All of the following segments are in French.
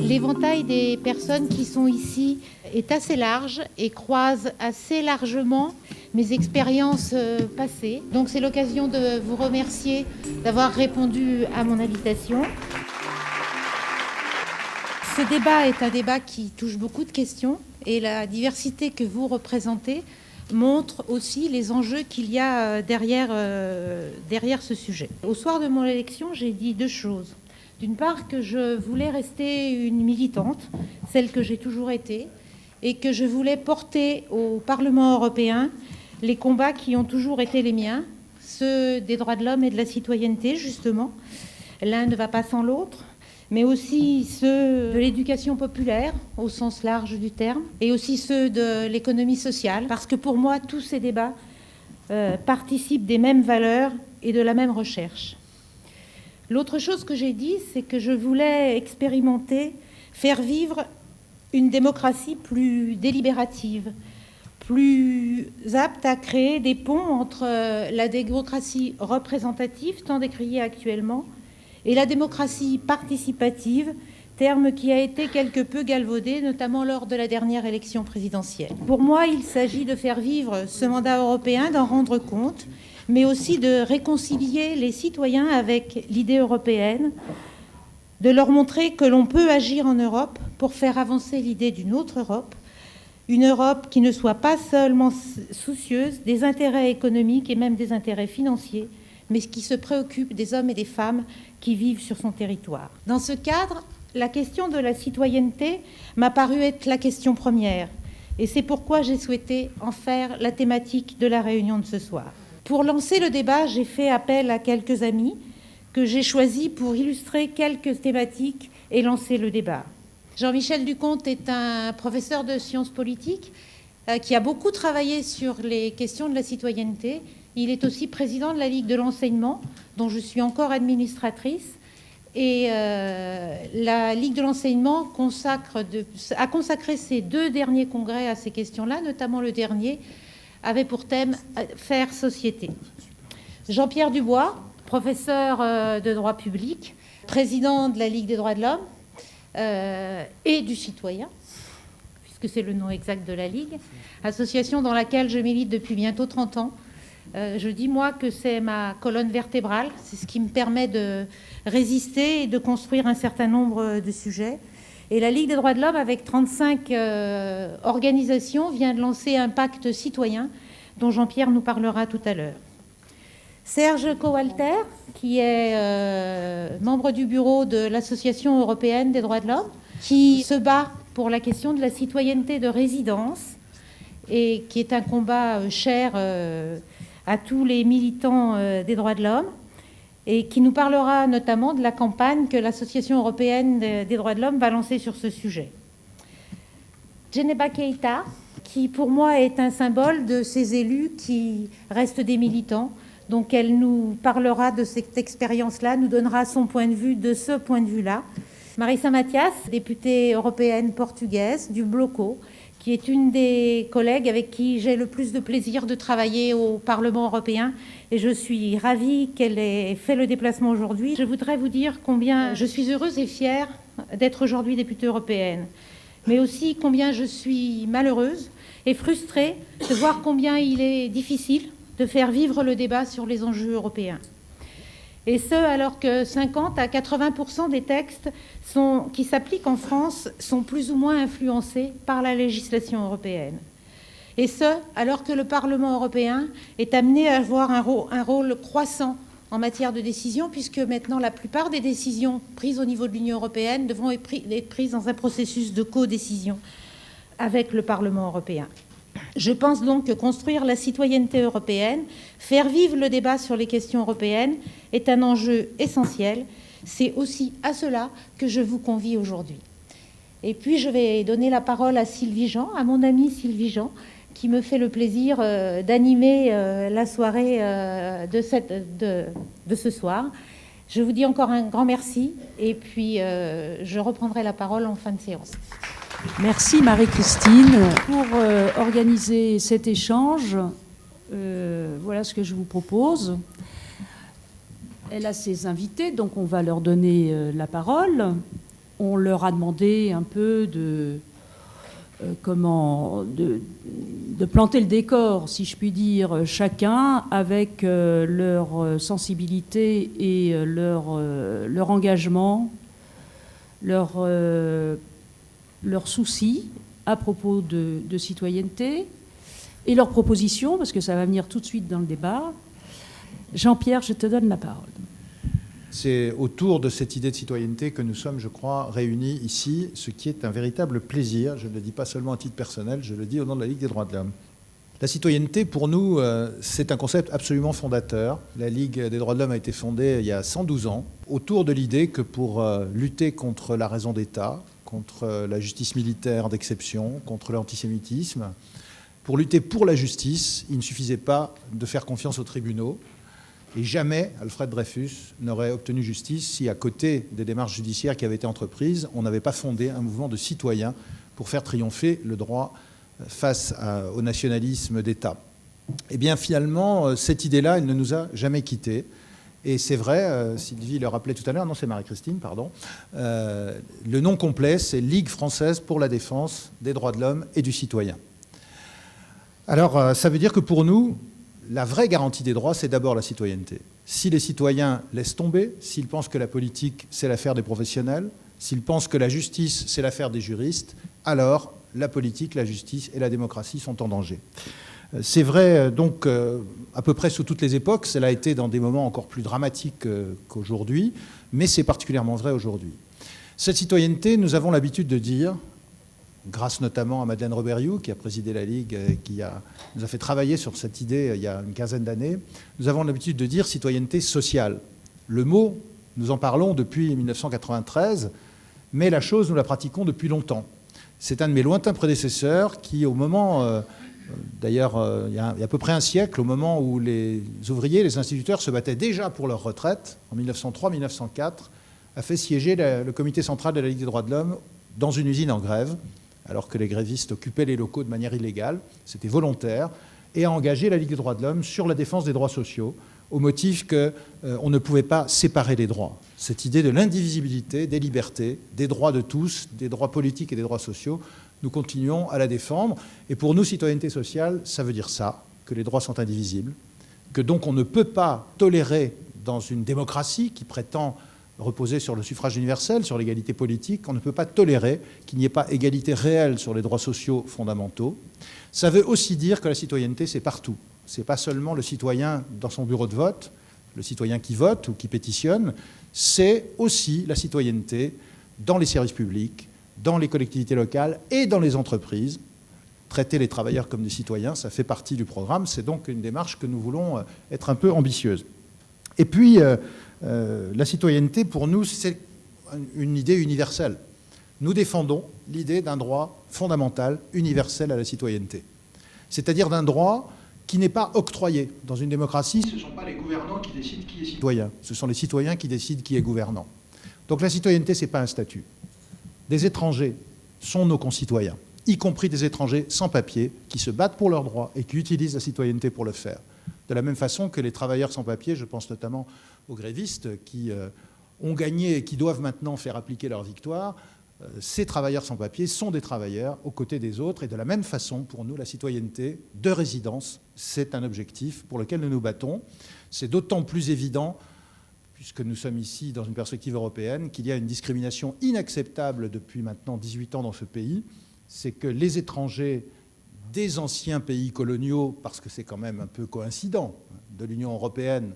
L'éventail des personnes qui sont ici est assez large et croise assez largement mes expériences passées. Donc c'est l'occasion de vous remercier d'avoir répondu à mon invitation. Ce débat est un débat qui touche beaucoup de questions et la diversité que vous représentez montre aussi les enjeux qu'il y a derrière ce sujet. Au soir de mon élection, j'ai dit deux choses. D'une part, que je voulais rester une militante, celle que j'ai toujours été, et que je voulais porter au Parlement européen les combats qui ont toujours été les miens, ceux des droits de l'homme et de la citoyenneté, justement. L'un ne va pas sans l'autre, mais aussi ceux de l'éducation populaire, au sens large du terme, et aussi ceux de l'économie sociale, parce que pour moi, tous ces débats participent des mêmes valeurs et de la même recherche. L'autre chose que j'ai dit, c'est que je voulais expérimenter, faire vivre une démocratie plus délibérative, plus apte à créer des ponts entre la démocratie représentative, tant décriée actuellement, et la démocratie participative, terme qui a été quelque peu galvaudé, notamment lors de la dernière élection présidentielle. Pour moi, il s'agit de faire vivre ce mandat européen, d'en rendre compte, mais aussi de réconcilier les citoyens avec l'idée européenne, de leur montrer que l'on peut agir en Europe pour faire avancer l'idée d'une autre Europe, une Europe qui ne soit pas seulement soucieuse des intérêts économiques et même des intérêts financiers, mais qui se préoccupe des hommes et des femmes qui vivent sur son territoire. Dans ce cadre, la question de la citoyenneté m'a paru être la question première, et c'est pourquoi j'ai souhaité en faire la thématique de la réunion de ce soir. Pour lancer le débat, j'ai fait appel à quelques amis que j'ai choisis pour illustrer quelques thématiques et lancer le débat. Jean-Michel Duconte est un professeur de sciences politiques qui a beaucoup travaillé sur les questions de la citoyenneté. Il est aussi président de la Ligue de l'enseignement, dont je suis encore administratrice. Et la Ligue de l'enseignement a consacré ses deux derniers congrès à ces questions-là, notamment le dernier, avait pour thème « Faire société ». Jean-Pierre Dubois, professeur de droit public, président de la Ligue des droits de l'homme et du citoyen, puisque c'est le nom exact de la Ligue, association dans laquelle je milite depuis bientôt 30 ans. Je dis, moi, que c'est ma colonne vertébrale, c'est ce qui me permet de résister et de construire un certain nombre de sujets. Et la Ligue des droits de l'homme, avec 35 organisations, vient de lancer un pacte citoyen dont Jean-Pierre nous parlera tout à l'heure. Serge Kowalter, qui est membre du bureau de l'Association européenne des droits de l'homme, qui se bat pour la question de la citoyenneté de résidence et qui est un combat cher à tous les militants des droits de l'homme, et qui nous parlera notamment de la campagne que l'Association européenne des droits de l'homme va lancer sur ce sujet. Djeneba Keïta, qui pour moi est un symbole de ces élus qui restent des militants, donc elle nous parlera de cette expérience-là, nous donnera son point de vue de ce point de vue-là. Marisa Matias, députée européenne portugaise du Bloco, qui est une des collègues avec qui j'ai le plus de plaisir de travailler au Parlement européen. Et je suis ravie qu'elle ait fait le déplacement aujourd'hui. Je voudrais vous dire combien je suis heureuse et fière d'être aujourd'hui députée européenne, mais aussi combien je suis malheureuse et frustrée de voir combien il est difficile de faire vivre le débat sur les enjeux européens. Et ce, alors que 50 à 80% des textes qui s'appliquent en France sont plus ou moins influencés par la législation européenne. Et ce, alors que le Parlement européen est amené à avoir un rôle croissant en matière de décision, puisque maintenant la plupart des décisions prises au niveau de l'Union européenne devront être prises dans un processus de codécision avec le Parlement européen. Je pense donc que construire la citoyenneté européenne, faire vivre le débat sur les questions européennes est un enjeu essentiel. C'est aussi à cela que je vous convie aujourd'hui. Et puis je vais donner la parole à Sylvie Jean, à mon amie Sylvie Jean, qui me fait le plaisir d'animer la soirée de ce soir. Je vous dis encore un grand merci et puis je reprendrai la parole en fin de séance. Merci Marie-Christine. Pour organiser cet échange, voilà ce que je vous propose. Elle a ses invités, donc on va leur donner la parole. on leur a demandé un peu de planter le décor, si je puis dire, chacun avec leur sensibilité et leur engagement, leur souci à propos de citoyenneté et leurs propositions, parce que ça va venir tout de suite dans le débat. Jean-Pierre, je te donne la parole. C'est autour de cette idée de citoyenneté que nous sommes, je crois, réunis ici, ce qui est un véritable plaisir. Je ne le dis pas seulement à titre personnel, je le dis au nom de la Ligue des droits de l'homme. La citoyenneté, pour nous, c'est un concept absolument fondateur. La Ligue des droits de l'homme a été fondée il y a 112 ans, autour de l'idée que pour lutter contre la raison d'État, contre la justice militaire d'exception, contre l'antisémitisme, pour lutter pour la justice, il ne suffisait pas de faire confiance aux tribunaux. Et jamais Alfred Dreyfus n'aurait obtenu justice si, à côté des démarches judiciaires qui avaient été entreprises, on n'avait pas fondé un mouvement de citoyens pour faire triompher le droit face au nationalisme d'État. Eh bien, finalement, cette idée-là, elle ne nous a jamais quittés. Et c'est vrai, Sylvie le rappelait tout à l'heure, non, c'est Marie-Christine, pardon, le nom complet, c'est Ligue française pour la défense des droits de l'homme et du citoyen. Alors, ça veut dire que pour nous, la vraie garantie des droits, c'est d'abord la citoyenneté. Si les citoyens laissent tomber, s'ils pensent que la politique, c'est l'affaire des professionnels, s'ils pensent que la justice, c'est l'affaire des juristes, alors la politique, la justice et la démocratie sont en danger. C'est vrai donc à peu près sous toutes les époques, cela a été dans des moments encore plus dramatiques qu'aujourd'hui, mais c'est particulièrement vrai aujourd'hui. Cette citoyenneté, nous avons l'habitude de dire, grâce notamment à Madeleine Reberiou, qui a présidé la Ligue et qui nous a fait travailler sur cette idée il y a une quinzaine d'années, nous avons l'habitude de dire citoyenneté sociale. Le mot, nous en parlons depuis 1993, mais la chose, nous la pratiquons depuis longtemps. C'est un de mes lointains prédécesseurs qui, au moment, d'ailleurs il y a à peu près un siècle, au moment où les ouvriers, les instituteurs se battaient déjà pour leur retraite, en 1903-1904, a fait siéger le comité central de la Ligue des droits de l'homme dans une usine en grève, alors que les grévistes occupaient les locaux de manière illégale, c'était volontaire, et a engagé la Ligue des droits de l'homme sur la défense des droits sociaux, au motif qu'on ne pouvait pas séparer les droits. Cette idée de l'indivisibilité des libertés, des droits de tous, des droits politiques et des droits sociaux, nous continuons à la défendre. Et pour nous, citoyenneté sociale, ça veut dire ça, que les droits sont indivisibles, que donc on ne peut pas tolérer dans une démocratie qui prétend reposer sur le suffrage universel, sur l'égalité politique, on ne peut pas tolérer qu'il n'y ait pas égalité réelle sur les droits sociaux fondamentaux. Ça veut aussi dire que la citoyenneté, c'est partout. Ce n'est pas seulement le citoyen dans son bureau de vote, le citoyen qui vote ou qui pétitionne, c'est aussi la citoyenneté dans les services publics, dans les collectivités locales et dans les entreprises. Traiter les travailleurs comme des citoyens, ça fait partie du programme. C'est donc une démarche que nous voulons être un peu ambitieuse. Et puis, la citoyenneté, pour nous, c'est une idée universelle. Nous défendons l'idée d'un droit fondamental, universel à la citoyenneté. C'est-à-dire d'un droit qui n'est pas octroyé. Dans une démocratie, ce ne sont pas les gouvernants qui décident qui est citoyen. Ce sont les citoyens qui décident qui est gouvernant. Donc la citoyenneté, ce n'est pas un statut. Des étrangers sont nos concitoyens, y compris des étrangers sans papier qui se battent pour leurs droits et qui utilisent la citoyenneté pour le faire. De la même façon que les travailleurs sans papier, je pense notamment aux grévistes qui ont gagné et qui doivent maintenant faire appliquer leur victoire, ces travailleurs sans papier sont des travailleurs aux côtés des autres. Et de la même façon, pour nous, la citoyenneté de résidence, c'est un objectif pour lequel nous nous battons. C'est d'autant plus évident, puisque nous sommes ici dans une perspective européenne, qu'il y a une discrimination inacceptable depuis maintenant 18 ans dans ce pays. C'est que les étrangers des anciens pays coloniaux, parce que c'est quand même un peu coïncident, de l'Union européenne,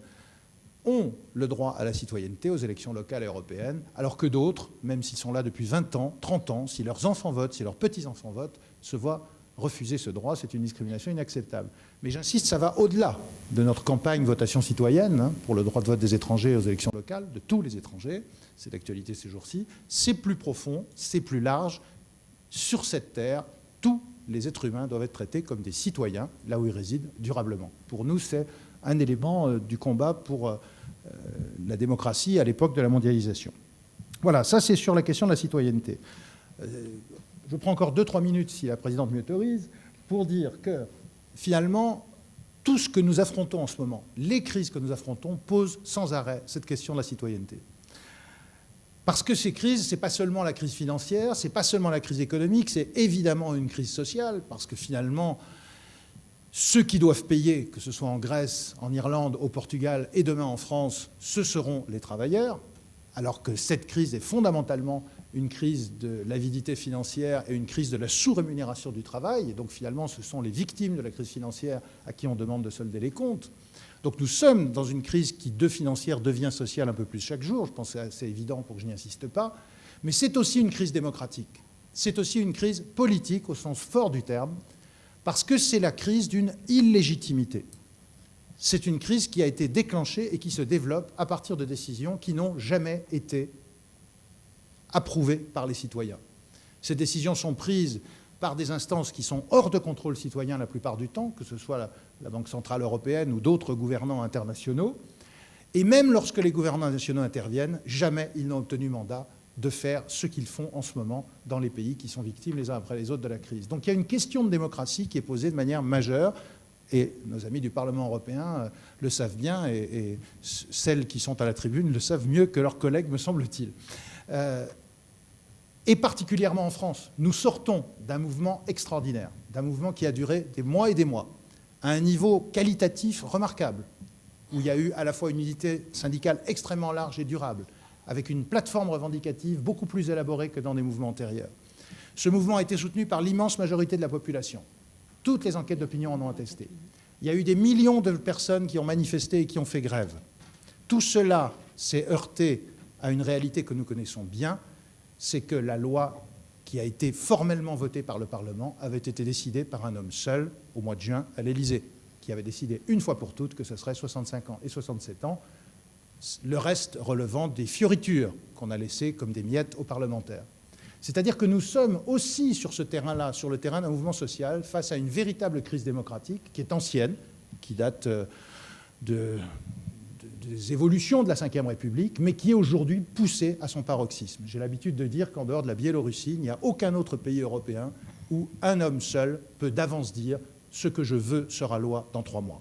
ont le droit à la citoyenneté aux élections locales et européennes, alors que d'autres, même s'ils sont là depuis 20 ans, 30 ans, si leurs enfants votent, si leurs petits-enfants votent, se voient refuser ce droit. C'est une discrimination inacceptable. Mais j'insiste, ça va au-delà de notre campagne votation citoyenne pour le droit de vote des étrangers aux élections locales, de tous les étrangers. C'est d'actualité ces jours-ci. C'est plus profond, c'est plus large. Sur cette terre, tous les êtres humains doivent être traités comme des citoyens, là où ils résident, durablement. Pour nous, c'est un élément du combat pour la démocratie à l'époque de la mondialisation. Voilà, ça c'est sur la question de la citoyenneté. Je prends encore 2-3 minutes, si la présidente m'y autorise, pour dire que finalement, tout ce que nous affrontons en ce moment, les crises que nous affrontons, posent sans arrêt cette question de la citoyenneté. Parce que ces crises, ce n'est pas seulement la crise financière, ce n'est pas seulement la crise économique, c'est évidemment une crise sociale, parce que finalement, ceux qui doivent payer, que ce soit en Grèce, en Irlande, au Portugal et demain en France, ce seront les travailleurs, alors que cette crise est fondamentalement une crise de l'avidité financière et une crise de la sous-rémunération du travail. Et donc finalement, ce sont les victimes de la crise financière à qui on demande de solder les comptes. Donc nous sommes dans une crise qui, de financière, devient sociale un peu plus chaque jour. Je pense que c'est assez évident pour que je n'y insiste pas. Mais c'est aussi une crise démocratique. C'est aussi une crise politique au sens fort du terme, parce que c'est la crise d'une illégitimité. C'est une crise qui a été déclenchée et qui se développe à partir de décisions qui n'ont jamais été approuvées par les citoyens. Ces décisions sont prises par des instances qui sont hors de contrôle citoyen la plupart du temps, que ce soit la Banque centrale européenne ou d'autres gouvernants internationaux. Et même lorsque les gouvernants nationaux interviennent, jamais ils n'ont obtenu mandat de faire ce qu'ils font en ce moment dans les pays qui sont victimes les uns après les autres de la crise. Donc il y a une question de démocratie qui est posée de manière majeure, et nos amis du Parlement européen le savent bien, et celles qui sont à la tribune le savent mieux que leurs collègues, me semble-t-il. Et particulièrement en France, nous sortons d'un mouvement extraordinaire, d'un mouvement qui a duré des mois et des mois, à un niveau qualitatif remarquable, où il y a eu à la fois une unité syndicale extrêmement large et durable, avec une plateforme revendicative beaucoup plus élaborée que dans des mouvements antérieurs. Ce mouvement a été soutenu par l'immense majorité de la population. Toutes les enquêtes d'opinion en ont attesté. Il y a eu des millions de personnes qui ont manifesté et qui ont fait grève. Tout cela s'est heurté à une réalité que nous connaissons bien, c'est que la loi qui a été formellement votée par le Parlement avait été décidée par un homme seul au mois de juin à l'Élysée, qui avait décidé une fois pour toutes que ce serait 65 ans et 67 ans, le reste relevant des fioritures qu'on a laissées comme des miettes aux parlementaires. C'est-à-dire que nous sommes aussi sur ce terrain-là, sur le terrain d'un mouvement social, face à une véritable crise démocratique qui est ancienne, qui date des évolutions de la Ve République, mais qui est aujourd'hui poussée à son paroxysme. J'ai l'habitude de dire qu'en dehors de la Biélorussie, il n'y a aucun autre pays européen où un homme seul peut d'avance dire « ce que je veux sera loi dans 3 mois ».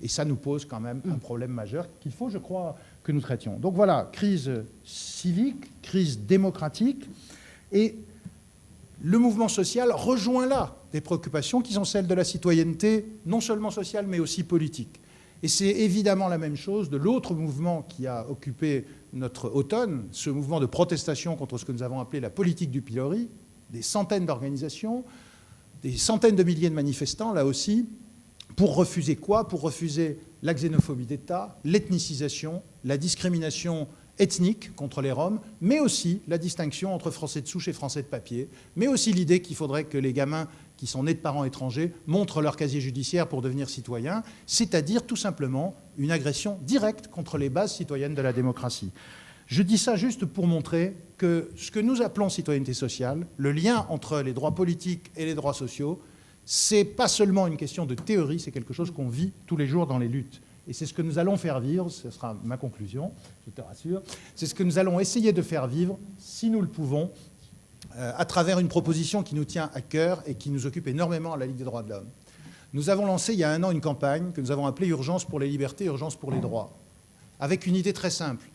Et ça nous pose quand même un problème majeur qu'il faut, je crois, que nous traitions. Donc voilà, crise civique, crise démocratique, et le mouvement social rejoint là des préoccupations qui sont celles de la citoyenneté, non seulement sociale, mais aussi politique. Et c'est évidemment la même chose de l'autre mouvement qui a occupé notre automne, ce mouvement de protestation contre ce que nous avons appelé la politique du pilori, des centaines d'organisations, des centaines de milliers de manifestants, là aussi, pour refuser quoi? Pour refuser la xénophobie d'État, l'ethnicisation, la discrimination ethnique contre les Roms, mais aussi la distinction entre Français de souche et Français de papier, mais aussi l'idée qu'il faudrait que les gamins qui sont nés de parents étrangers montrent leur casier judiciaire pour devenir citoyens, c'est-à-dire tout simplement une agression directe contre les bases citoyennes de la démocratie. Je dis ça juste pour montrer que ce que nous appelons citoyenneté sociale, le lien entre les droits politiques et les droits sociaux, c'est pas seulement une question de théorie, c'est quelque chose qu'on vit tous les jours dans les luttes. Et c'est ce que nous allons faire vivre, ce sera ma conclusion, je te rassure, c'est ce que nous allons essayer de faire vivre, si nous le pouvons, à travers une proposition qui nous tient à cœur et qui nous occupe énormément à la Ligue des droits de l'homme. Nous avons lancé il y a 1 an une campagne que nous avons appelée « Urgence pour les libertés, urgence pour les droits », avec une idée très simple.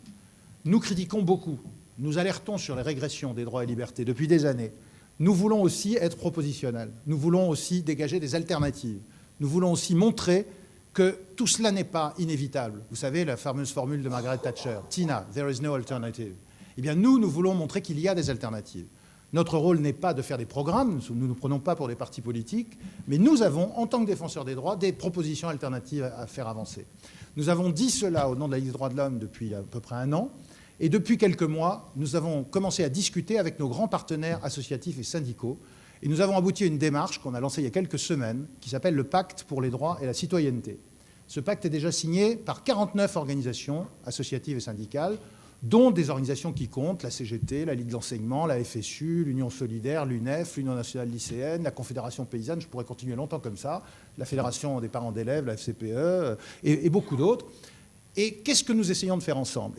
Nous critiquons beaucoup, nous alertons sur les régressions des droits et libertés depuis des années. Nous voulons aussi être propositionnels, nous voulons aussi dégager des alternatives, nous voulons aussi montrer que tout cela n'est pas inévitable. Vous savez, la fameuse formule de Margaret Thatcher, « Tina, there is no alternative ». Eh bien, nous voulons montrer qu'il y a des alternatives. Notre rôle n'est pas de faire des programmes, nous ne nous prenons pas pour des partis politiques, mais nous avons, en tant que défenseurs des droits, des propositions alternatives à faire avancer. Nous avons dit cela au nom de la Ligue des droits de l'homme depuis à peu près 1 an, et depuis quelques mois, nous avons commencé à discuter avec nos grands partenaires associatifs et syndicaux, et nous avons abouti à une démarche qu'on a lancée il y a quelques semaines, qui s'appelle le Pacte pour les droits et la citoyenneté. Ce pacte est déjà signé par 49 organisations associatives et syndicales, dont des organisations qui comptent, la CGT, la Ligue de l'enseignement, la FSU, l'Union solidaire, l'UNEF, l'Union nationale lycéenne, la Confédération paysanne, je pourrais continuer longtemps comme ça, la Fédération des parents d'élèves, la FCPE, et beaucoup d'autres. Et qu'est-ce que nous essayons de faire ensemble ?